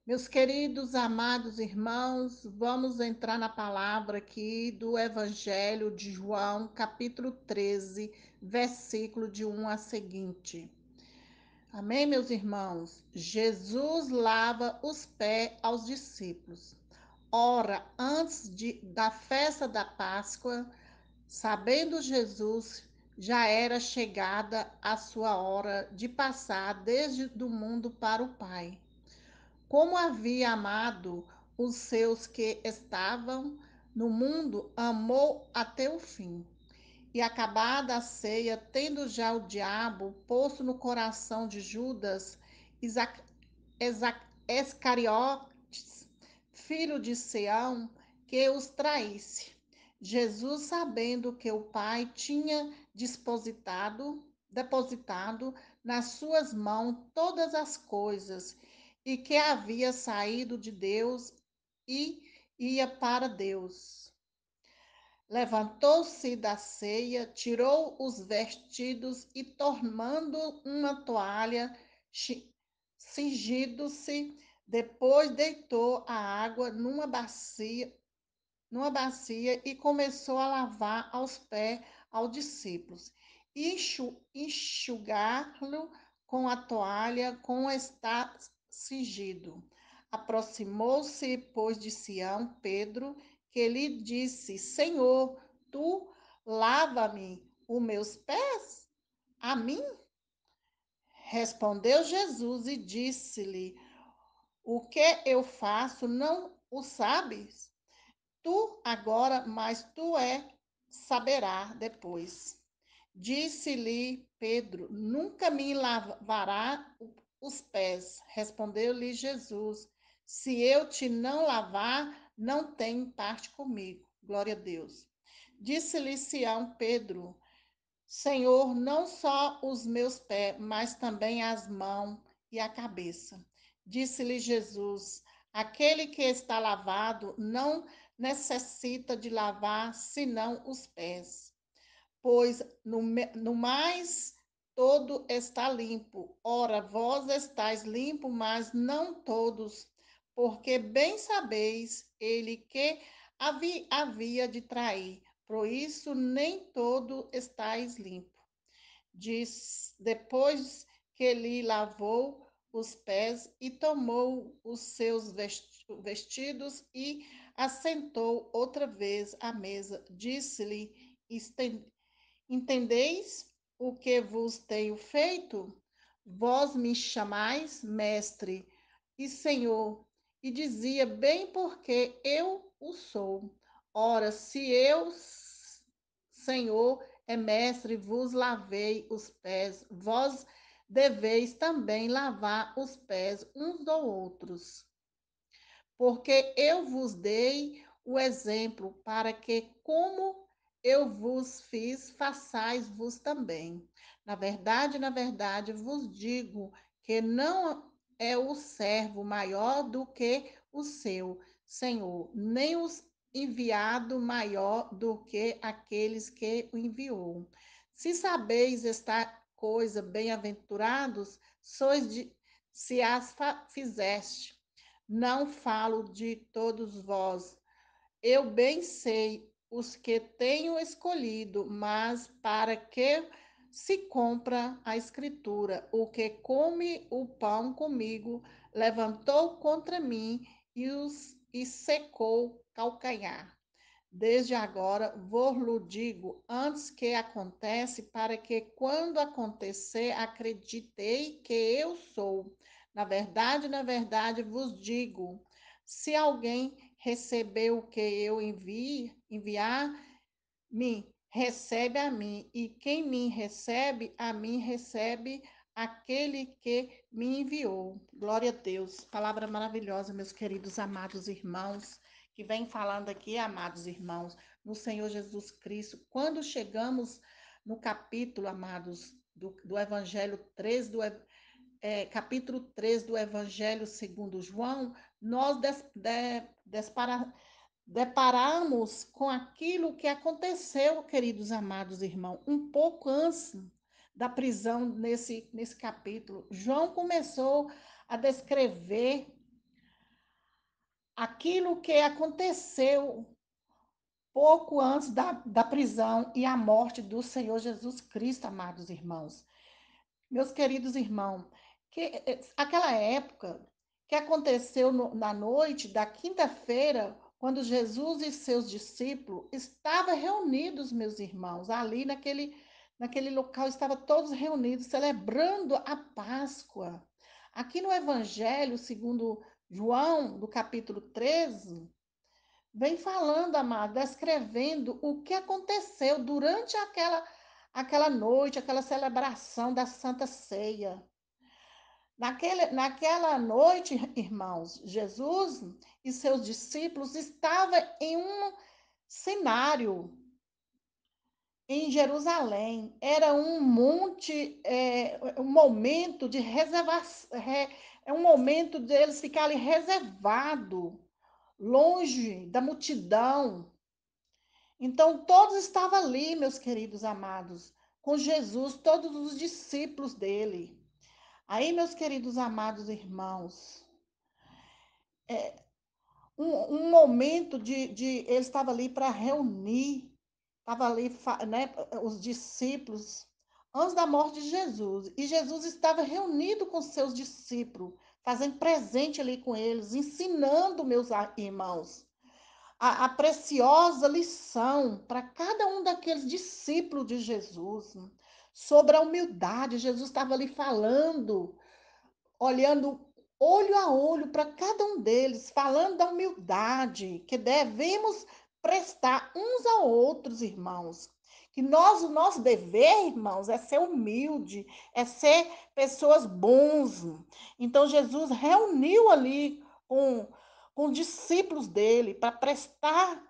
Meus queridos, amados irmãos, vamos entrar na palavra aqui do Evangelho de João, capítulo 13, versículo de 1 a seguinte. Amém, meus irmãos? Jesus lava os pés aos discípulos. Ora, da festa da Páscoa, sabendo Jesus, já era chegada a sua hora de passar desde do mundo para o Pai. Como havia amado os seus que estavam no mundo, amou até o fim. E acabada a ceia, tendo já o diabo posto no coração de Judas Iscariotes, filho de Sião, que os traísse. Jesus, sabendo que o Pai tinha depositado nas suas mãos todas as coisas, e que havia saído de Deus e ia para Deus. Levantou-se da ceia, tirou os vestidos e, tomando uma toalha, cingido-se, depois deitou a água numa bacia e começou a lavar aos pés aos discípulos, e enxugar-lo com a toalha com está cingido. Aproximou-se, pois, de Sião Pedro, que lhe disse: Senhor, tu lava-me os meus pés? A mim? Respondeu Jesus e disse-lhe: O que eu faço não o sabes? Tu agora, mas saberá depois. Disse-lhe Pedro: Nunca me lavará os pés. Respondeu-lhe Jesus: Se eu te não lavar, não tem parte comigo. Glória a Deus. Disse-lhe Sião Pedro: Senhor, não só os meus pés, mas também as mãos e a cabeça. Disse-lhe Jesus: Aquele que está lavado não necessita de lavar senão os pés, pois no mais todo está limpo. Ora, vós estáis limpo, mas não todos, porque bem sabeis ele que havia de trair. Por isso, nem todo estáis limpo. Depois que lhe lavou os pés e tomou os seus vestidos e assentou outra vez à mesa, disse-lhe: Entendeis o que vos tenho feito? Vós me chamais mestre e senhor, e dizia bem porque eu o sou. Ora, se eu, Senhor, é mestre, vos lavei os pés, vós deveis também lavar os pés uns dos outros, porque eu vos dei o exemplo para que, como eu vos fiz, façais-vos também. Na verdade, vos digo que não é o servo maior do que o seu senhor, nem o enviado maior do que aqueles que o enviou. Se sabeis esta coisa, bem-aventurados sois se as fizeste. Não falo de todos vós. Eu bem sei os que tenho escolhido, mas para que se cumpra a escritura, o que come o pão comigo, levantou contra mim e secou calcanhar. Desde agora vou-lo digo antes que acontece, para que quando acontecer, acreditei que eu sou. Na verdade, vos digo: se alguém receber o que eu enviar, me recebe a mim, e quem me recebe, a mim recebe aquele que me enviou. Glória a Deus. Palavra maravilhosa, meus queridos amados irmãos, que vem falando aqui, amados irmãos, no Senhor Jesus Cristo. Quando chegamos no capítulo, amados, do Evangelho 3, capítulo 3 do Evangelho segundo João, nós deparamos com aquilo que aconteceu, queridos amados irmãos, um pouco antes da prisão nesse capítulo. João começou a descrever aquilo que aconteceu pouco antes da prisão e a morte do Senhor Jesus Cristo, amados irmãos. Meus queridos irmãos, aquela época que aconteceu na noite da quinta-feira, quando Jesus e seus discípulos estavam reunidos, meus irmãos, ali naquele local, estavam todos reunidos, celebrando a Páscoa. Aqui no Evangelho, segundo João, do capítulo 13, vem falando, amado, descrevendo o que aconteceu durante aquela noite, aquela celebração da Santa Ceia. Naquela noite, irmãos, Jesus e seus discípulos estavam em um cenário em Jerusalém. Era um monte, um momento de reservação, é um momento deles ficarem reservados, longe da multidão. Então, todos estavam ali, meus queridos amados, com Jesus, todos os discípulos dele. Aí, meus queridos amados irmãos, um momento ele estava ali para reunir, estava ali, né, os discípulos, antes da morte de Jesus. E Jesus estava reunido com seus discípulos, fazendo presente ali com eles, ensinando, meus irmãos, a preciosa lição para cada um daqueles discípulos de Jesus sobre a humildade. Jesus estava ali falando, olhando olho a olho para cada um deles, falando da humildade que devemos prestar uns a outros, irmãos. Que o nosso dever, irmãos, é ser humilde, é ser pessoas bons. Então, Jesus reuniu ali com os discípulos dele para prestar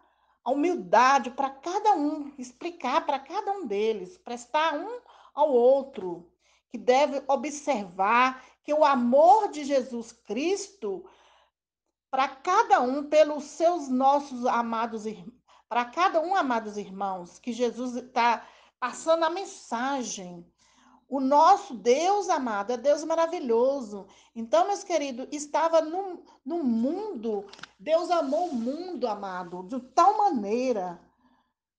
a humildade para cada um, explicar para cada um deles, prestar um ao outro, que deve observar que o amor de Jesus Cristo para cada um, pelos seus nossos amados irmãos, para cada um, amados irmãos, que Jesus está passando a mensagem. O nosso Deus amado é Deus maravilhoso. Então, meus queridos, estava no mundo, Deus amou o mundo, amado, de tal maneira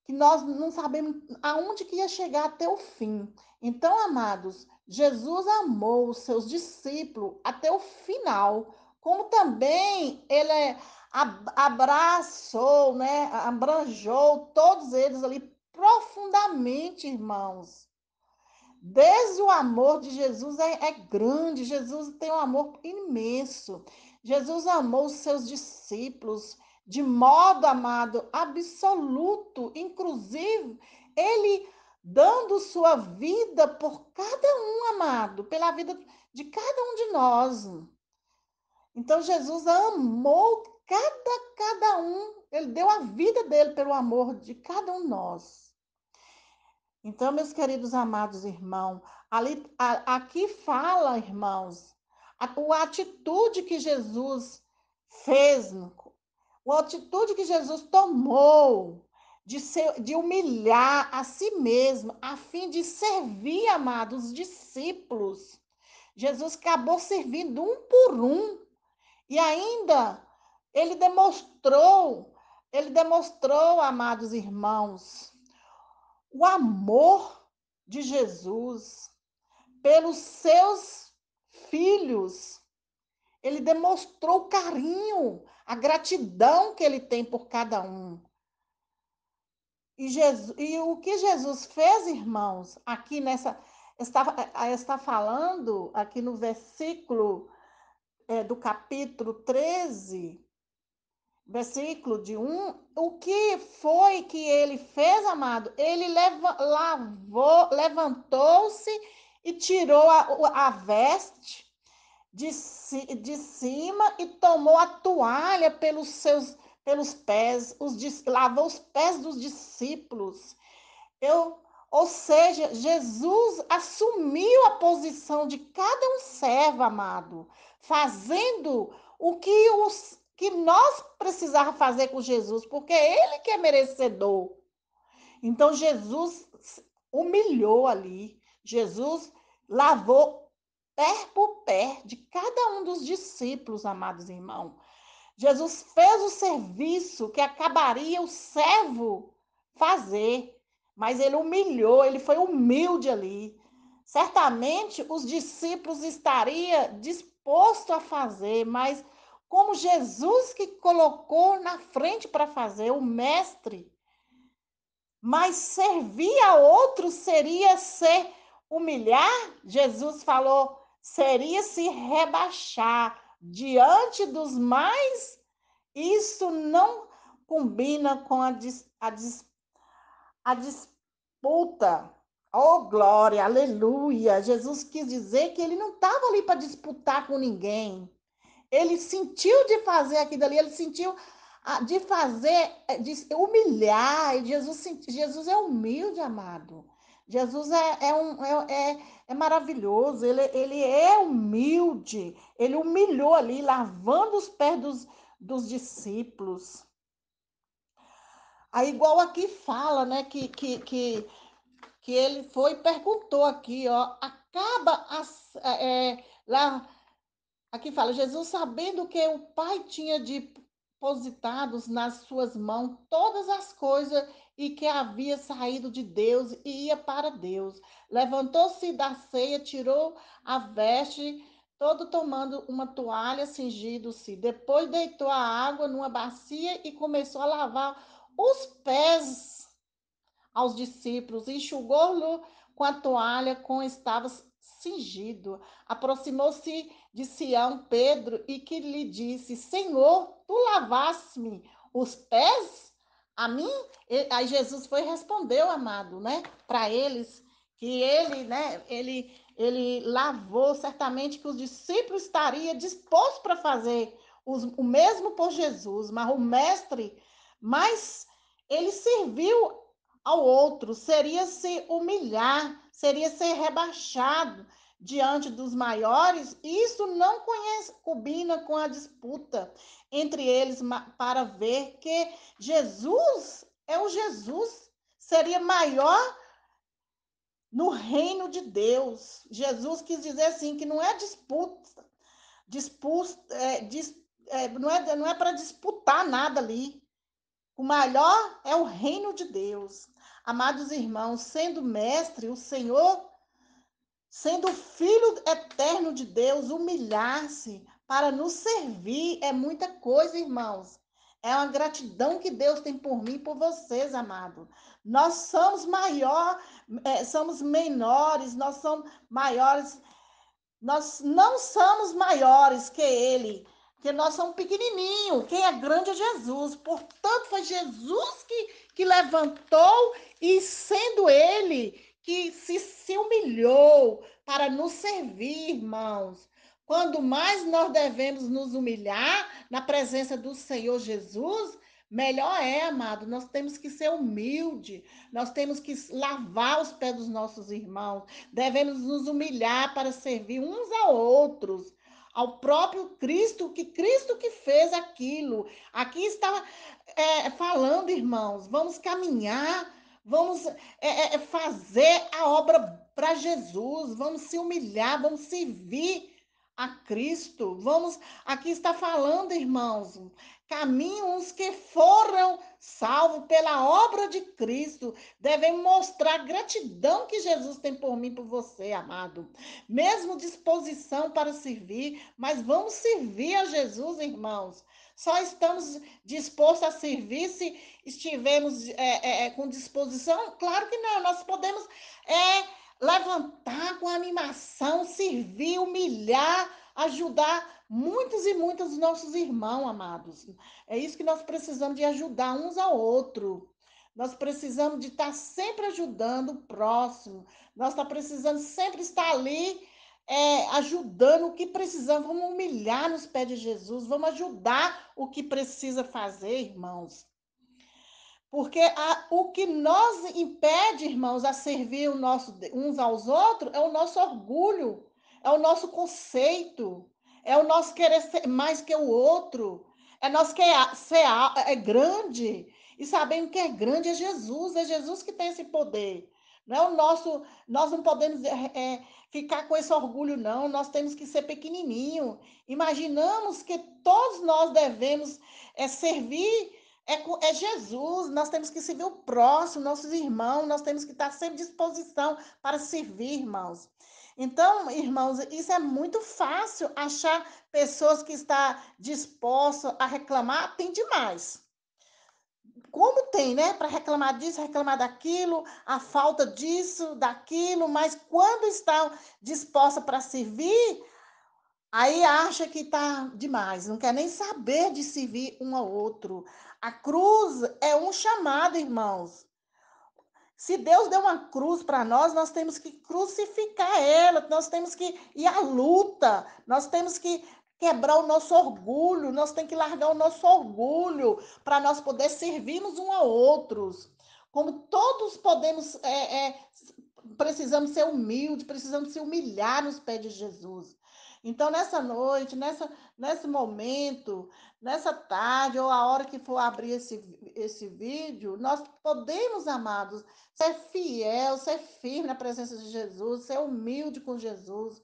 que nós não sabemos aonde que ia chegar até o fim. Então, amados, Jesus amou os seus discípulos até o final, como também ele abraçou, né, abranjou todos eles ali profundamente, irmãos. Desde o amor de Jesus é grande, Jesus tem um amor imenso. Jesus amou os seus discípulos de modo, amado, absoluto, inclusive ele dando sua vida por cada um, amado, pela vida de cada um de nós. Então Jesus amou cada um, ele deu a vida dele pelo amor de cada um de nós. Então, meus queridos amados irmãos, aqui fala, irmãos, a atitude que Jesus fez, a atitude que Jesus tomou de humilhar a si mesmo, a fim de servir, amados, os discípulos. Jesus acabou servindo um por um. E ainda ele demonstrou, amados irmãos, o amor de Jesus pelos seus filhos. Ele demonstrou o carinho, a gratidão que ele tem por cada um. E o que Jesus fez, irmãos, aqui está falando, aqui no versículo do capítulo 13, versículo de 1, o que foi que ele fez, amado? Ele levantou-se e tirou a veste de cima e tomou a toalha pelos pés, lavou os pés dos discípulos. Ou seja, Jesus assumiu a posição de cada um servo, amado, fazendo o que nós precisávamos fazer com Jesus, porque ele que é merecedor. Então, Jesus humilhou ali, Jesus lavou pé por pé de cada um dos discípulos, amados irmãos. Jesus fez o serviço que acabaria o servo fazer, mas ele humilhou, ele foi humilde ali. Certamente os discípulos estariam dispostos a fazer, mas como Jesus que colocou na frente para fazer, o mestre, mas servir a outros seria se humilhar? Jesus falou, seria se rebaixar diante dos mais. Isso não combina com a disputa. Oh, glória, aleluia. Jesus quis dizer que ele não estava ali para disputar com ninguém. Ele sentiu de fazer aquilo ali, ele sentiu de fazer, de humilhar. E Jesus é humilde, amado. Jesus é maravilhoso, ele é humilde. Ele humilhou ali, lavando os pés dos discípulos. Aí, igual aqui fala, né, que ele foi e perguntou aqui, ó, lá. Aqui fala, Jesus, sabendo que o Pai tinha depositado nas suas mãos todas as coisas e que havia saído de Deus e ia para Deus, levantou-se da ceia, tirou a veste, todo tomando uma toalha, cingido-se. Depois deitou a água numa bacia e começou a lavar os pés aos discípulos, enxugou-lo com a toalha com que estava cingido. Aproximou-se de Sião Pedro e que lhe disse: Senhor, tu lavaste-me os pés a mim? Aí Jesus foi e respondeu, amado, né, para eles que ele, né, ele lavou, certamente que os discípulos estariam dispostos para fazer o mesmo por Jesus, mas o mestre, mas ele serviu ao outro, seria se humilhar, seria ser rebaixado diante dos maiores. Isso não combina com a disputa entre eles para ver que Jesus é o Jesus, seria maior no reino de Deus. Jesus quis dizer assim, que não é não é para disputar nada ali. O maior é o reino de Deus. Amados irmãos, sendo mestre, o Senhor, sendo filho eterno de Deus, humilhar-se para nos servir é muita coisa, irmãos. É uma gratidão que Deus tem por mim e por vocês, amado. Nós somos somos menores, nós somos maiores, nós não somos maiores que ele, porque nós somos pequenininhos. Quem é grande é Jesus. Portanto, foi Jesus que levantou e sendo ele que se humilhou para nos servir, irmãos. Quando mais nós devemos nos humilhar na presença do Senhor Jesus, melhor é, amado. Nós temos que ser humilde, nós temos que lavar os pés dos nossos irmãos, devemos nos humilhar para servir uns a outros, ao próprio Cristo que fez aquilo. Aqui está falando, irmãos, vamos caminhar, vamos fazer a obra para Jesus, vamos se humilhar, vamos servir a Cristo. Vamos, aqui está falando, irmãos, caminhos que foram salvos pela obra de Cristo. Devemos mostrar a gratidão que Jesus tem por mim e por você, amado. Mesmo disposição para servir, mas vamos servir a Jesus, irmãos. Só estamos dispostos a servir se estivermos com disposição? Claro que não. Nós podemos levantar com animação, servir, humilhar, ajudar muitos e muitos dos nossos irmãos, amados. É isso que nós precisamos de ajudar uns ao outro. Nós precisamos de estar sempre ajudando o próximo. Nós estamos precisando sempre estar ali ajudando o que precisamos. Vamos humilhar nos pés de Jesus. Vamos ajudar o que precisa fazer, irmãos. Porque o que nos impede, irmãos, a servir uns aos outros é o nosso orgulho, é o nosso conceito, é o nosso querer ser mais que o outro, é nosso querer ser grande. E sabendo que é grande é Jesus que tem esse poder. Não é o nosso, nós não podemos ficar com esse orgulho, não. Nós temos que ser pequenininho. Imaginamos que todos nós devemos servir é Jesus. Nós temos que servir o próximo, nossos irmãos. Nós temos que estar sempre à disposição para servir, irmãos. Então, irmãos, isso é muito fácil achar pessoas que estão dispostas a reclamar, tem demais. Como tem, né? Para reclamar disso, reclamar daquilo, a falta disso, daquilo, mas quando está disposta para servir, aí acha que está demais, não quer nem saber de servir um ao outro. A cruz é um chamado, irmãos. Se Deus deu uma cruz para nós, nós temos que crucificar ela, nós temos que ir à luta, nós temos que quebrar o nosso orgulho, nós temos que largar o nosso orgulho para nós poder servirmos um a outros. Como todos podemos, precisamos ser humildes, precisamos se humilhar nos pés de Jesus. Então, nessa noite, nesse momento, nessa tarde, ou a hora que for abrir esse vídeo, nós podemos, amados, ser fiel, ser firme na presença de Jesus, ser humilde com Jesus.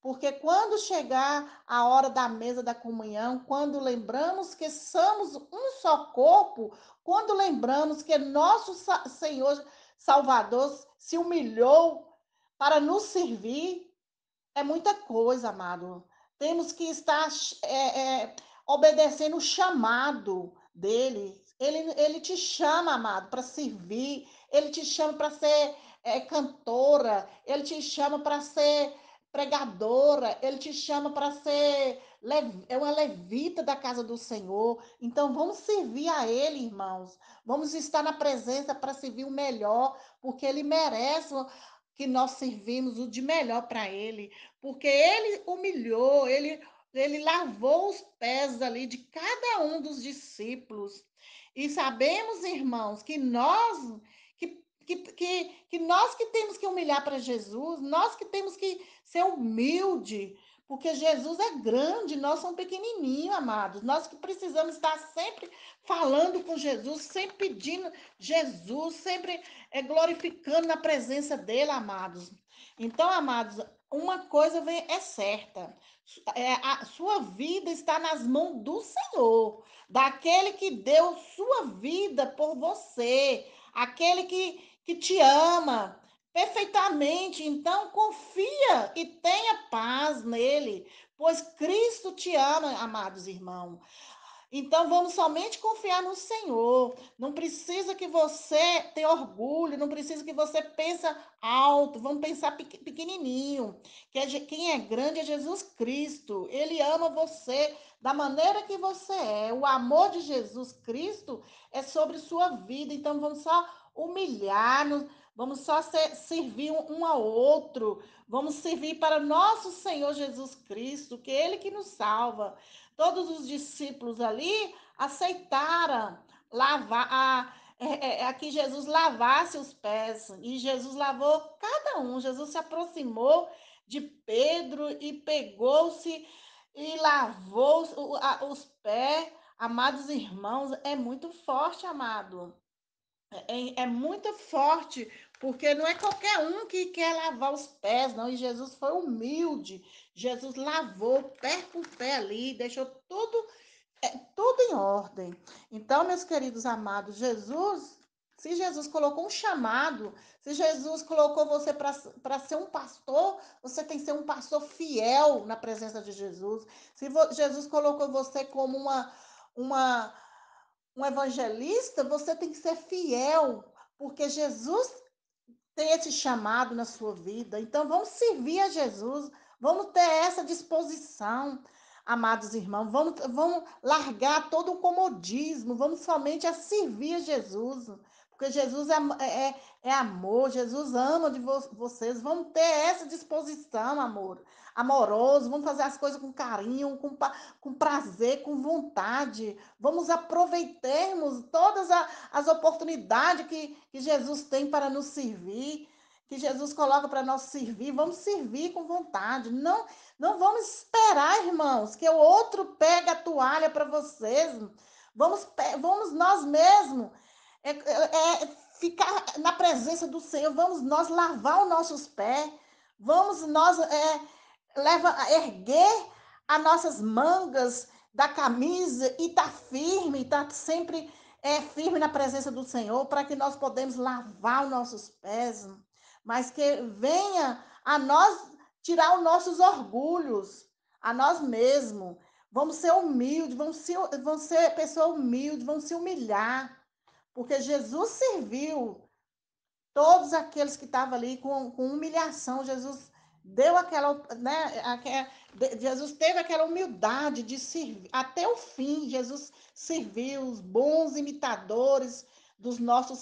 Porque quando chegar a hora da mesa da comunhão, quando lembramos que somos um só corpo, quando lembramos que nosso Senhor Salvador se humilhou para nos servir, é muita coisa, amado. Temos que estar obedecendo o chamado dele. Ele te chama, amado, para servir. Ele te chama para ser cantora. Ele te chama para ser pregadora. Ele te chama para ser uma levita da casa do Senhor. Então, vamos servir a ele, irmãos. Vamos estar na presença para servir o melhor, porque ele merece que nós servimos o de melhor para ele, porque ele humilhou, ele lavou os pés ali de cada um dos discípulos. E sabemos, irmãos, que nós que temos que humilhar para Jesus, nós que temos que ser humilde, porque Jesus é grande, nós somos pequenininhos, amados. Nós que precisamos estar sempre falando com Jesus, sempre pedindo Jesus, sempre glorificando na presença dele, amados. Então, amados, uma coisa é certa: a sua vida está nas mãos do Senhor, daquele que deu sua vida por você, aquele que te ama perfeitamente. Então, confia e tenha paz nele, pois Cristo te ama, amados irmãos. Então vamos somente confiar no Senhor. Não precisa que você tenha orgulho, não precisa que você pense alto, vamos pensar pequenininho. Quem é grande é Jesus Cristo. Ele ama você da maneira que você é. O amor de Jesus Cristo é sobre sua vida. Então vamos só humilhar-nos, vamos só servir um ao outro. Vamos servir para nosso Senhor Jesus Cristo, que é Ele que nos salva. Todos os discípulos ali aceitaram que Jesus lavasse os pés, e Jesus lavou cada um. Jesus se aproximou de Pedro e pegou-se e lavou os pés. Amados irmãos, é muito forte, amado. É muito forte, porque não é qualquer um que quer lavar os pés, não. E Jesus foi humilde. Jesus lavou pé por pé ali, deixou tudo em ordem. Então, meus queridos amados, se Jesus colocou um chamado, se Jesus colocou você para ser um pastor, você tem que ser um pastor fiel na presença de Jesus. Se Jesus colocou você como uma um evangelista, você tem que ser fiel, porque Jesus tem esse chamado na sua vida. Então, vamos servir a Jesus, vamos ter essa disposição, amados irmãos. Vamos largar todo o comodismo, vamos somente a servir a Jesus. Porque Jesus é amor, Jesus ama de vocês. Vamos ter essa disposição, amoroso. Vamos fazer as coisas com carinho, com prazer, com vontade. Vamos aproveitarmos todas as oportunidades que Jesus tem para nos servir, que Jesus coloca para nós servir. Vamos servir com vontade. Não vamos esperar, irmãos, que o outro pegue a toalha para vocês. Vamos nós mesmos é ficar na presença do Senhor, vamos nós lavar os nossos pés, vamos nós erguer as nossas mangas da camisa e estar firme, estar sempre firme na presença do Senhor, para que nós podemos lavar os nossos pés, mas que venha a nós tirar os nossos orgulhos, a nós mesmos. Vamos ser humildes, vamos ser pessoas humildes, vamos se humilhar, porque Jesus serviu todos aqueles que estavam ali com humilhação. Jesus deu aquela, né, Jesus teve aquela humildade de servir até o fim. Jesus serviu os bons imitadores dos nossos